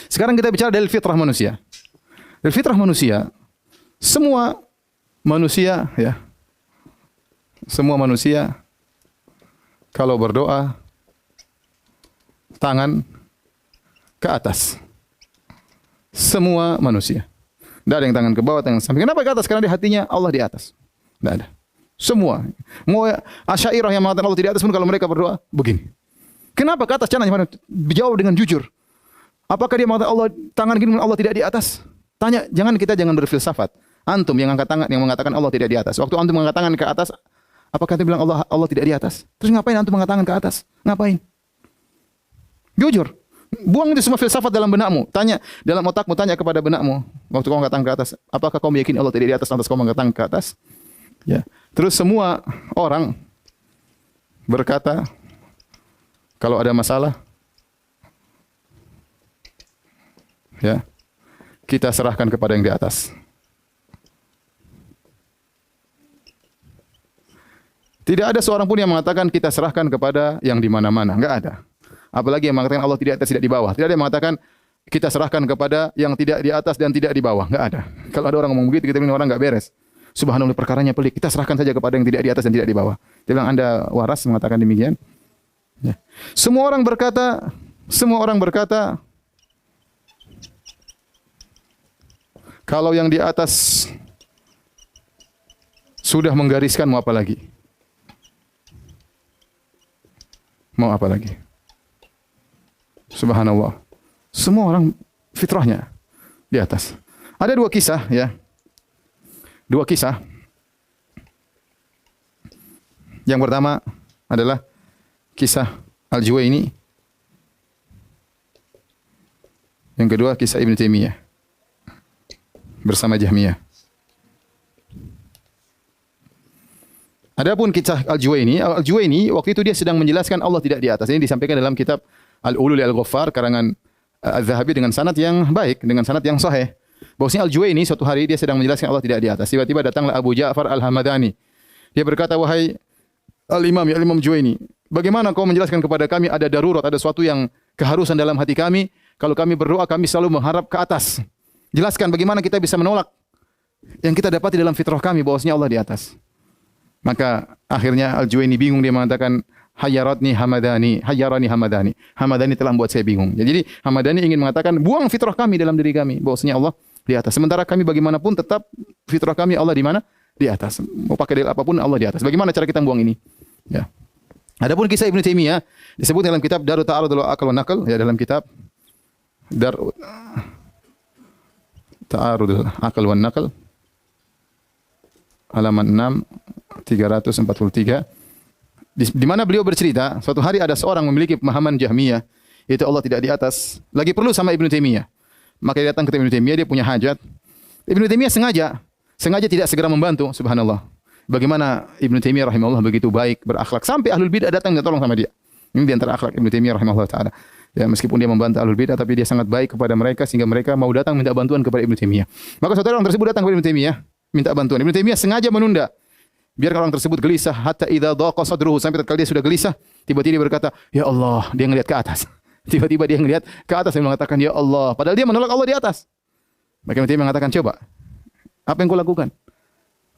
Sekarang kita bicara dari fitrah manusia. Dari fitrah manusia, semua manusia ya, semua manusia kalau berdoa tangan ke atas. Semua manusia. Tidak ada yang tangan ke bawah, tangan ke samping. Kenapa ke atas? Karena di hatinya Allah di atas. Tidak ada. Semua. Mau Asy'ariyah yang mengatakan Allah tidak di atas pun kalau mereka berdoa begini. Kenapa ke atas? Caranya jawab dengan jujur. Apakah dia mengatakan Allah tangan gini Allah tidak di atas? Tanya, jangan berfilsafat. Antum yang angkat tangan yang mengatakan Allah tidak di atas. Waktu antum mengangkat tangan ke atas, apakah antum bilang Allah tidak di atas? Terus ngapain antum mengangkat tangan ke atas? Ngapain? Jujur. Buang itu semua filsafat dalam benakmu. Tanya dalam otakmu, tanya kepada benakmu. Waktu kau angkat tangan ke atas, apakah kau meyakini Allah tidak di atas lantas kau mengangkat tangan ke atas? Ya. Terus semua orang berkata kalau ada masalah ya, kita serahkan kepada yang di atas. Tidak ada seorang pun yang mengatakan kita serahkan kepada yang di mana-mana. Enggak ada. Apalagi yang mengatakan Allah tidak di atas, tidak di bawah. Tidak ada yang mengatakan kita serahkan kepada yang tidak di atas dan tidak di bawah. Enggak ada. Kalau ada orang ngomong begitu, kita bilang orang enggak beres. Subhanallah, perkaranya pelik. Kita serahkan saja kepada yang tidak di atas dan tidak di bawah. Dia bilang Anda waras mengatakan demikian. Ya. Semua orang berkata, kalau yang di atas sudah menggariskan mau apa lagi? Mau apa lagi? Subhanallah. Semua orang fitrahnya di atas. Ada dua kisah ya. Dua kisah. Yang pertama adalah kisah Al-Juwaini. Yang kedua kisah Ibnu Taimiyah bersama Jahmiyah. Adapun kisah Al-Juwaini waktu itu dia sedang menjelaskan Allah tidak di atas. Ini disampaikan dalam kitab Al-Ulul Al-Ghaffar karangan Az-Zahabi dengan sanad yang baik, dengan sanad yang sahih. Bahwasanya Al-Juwaini suatu hari dia sedang menjelaskan Allah tidak di atas. Tiba-tiba datanglah Abu Ja'far Al-Hamadani. Dia berkata, "Wahai Al-Imam, ya Imam Juwaini, bagaimana kau menjelaskan kepada kami ada darurat, ada sesuatu yang keharusan dalam hati kami, kalau kami berdoa kami selalu mengharap ke atas. Jelaskan bagaimana kita bisa menolak yang kita dapati dalam fitrah kami bahwasanya Allah di atas." Maka akhirnya Al-Juwaini bingung, dia mengatakan, "Hayyarani Hamadani, hayyarani Hamadani." Hamadani telah membuat saya bingung. Jadi Hamadani ingin mengatakan buang fitrah kami dalam diri kami bahwasanya Allah di atas. Sementara kami bagaimanapun tetap fitrah kami Allah di mana? Di atas. Mau pakai dalil apapun Allah di atas. Bagaimana cara kita buang ini? Ya. Adapun kisah Ibnu Taimiyah disebut dalam kitab Darut Ta'arudul Aql wan Naql, ya dalam kitab Darut Ta'arudul Aql wan Naql halaman 6 343 di mana beliau bercerita suatu hari ada seorang memiliki pemahaman Jahmiyah yaitu Allah tidak di atas, lagi perlu sama Ibnu Taimiyah. Maka dia datang ke Ibnu Taimiyah, dia punya hajat. Ibnu Taimiyah sengaja tidak segera membantu, subhanallah. Bagaimana Ibnu Taimiyah rahimahullah begitu baik, berakhlak sampai ahlul bidah datang dan tolong sama dia. Ini di antara akhlak Ibnu Taimiyah rahimahullah taala. Ya, meskipun dia membantah ahlul bidah tapi dia sangat baik kepada mereka sehingga mereka mau datang minta bantuan kepada Ibnu Taimiyah. Maka suatu orang tersebut datang kepada Ibnu Taimiyah minta bantuan. Ibnu Taimiyah sengaja menunda biar orang tersebut gelisah hatta idza dhaqa sadruhu, sampai tatkala dia sudah gelisah tiba-tiba dia berkata, "Ya Allah," dia ngelihat ke atas. Tiba-tiba dia ngelihat ke atas dan mengatakan, "Ya Allah," padahal dia menolak Allah di atas. Maka Ibnu Taimiyah mengatakan, "Coba, apa yang kau lakukan?"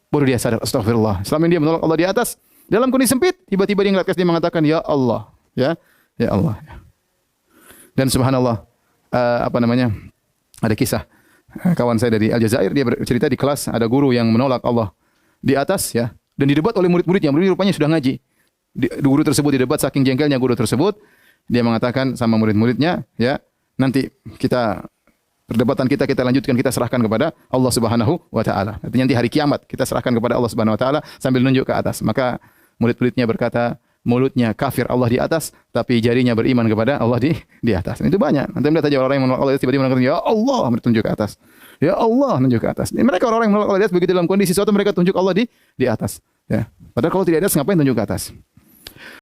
Baru dia sadar, astagfirullah. Selama ini dia menolak Allah di atas dalam kondisi sempit, tiba-tiba dia ngelihat ke atas, dia mengatakan, "Ya Allah," ya Allah. Dan subhanallah, ada kisah kawan saya dari Aljazair, dia bercerita di kelas ada guru yang menolak Allah di atas ya, dan didebat oleh murid-muridnya. Murid rupanya sudah ngaji. Guru tersebut didebat, saking jengkelnya guru tersebut, dia mengatakan sama murid-muridnya, ya, nanti perdebatan kita lanjutkan, kita serahkan kepada Allah Subhanahu wa taala. Artinya nanti hari kiamat kita serahkan kepada Allah Subhanahu wa taala sambil nunjuk ke atas. Maka murid-muridnya berkata, mulutnya kafir Allah di atas, tapi jarinya beriman kepada Allah di atas. Itu banyak. Nanti melihat saja orang yang menolak Allah tiba-tiba mengatakan, "Ya Allah," menunjuk ke atas. Ya Allah, menunjuk ke atas. Mereka orang yang menolak Allah di atas begitu dalam kondisi sesuatu mereka tunjuk Allah di atas. Ya. Padahal kalau tidak ada, ngapain tunjuk ke atas?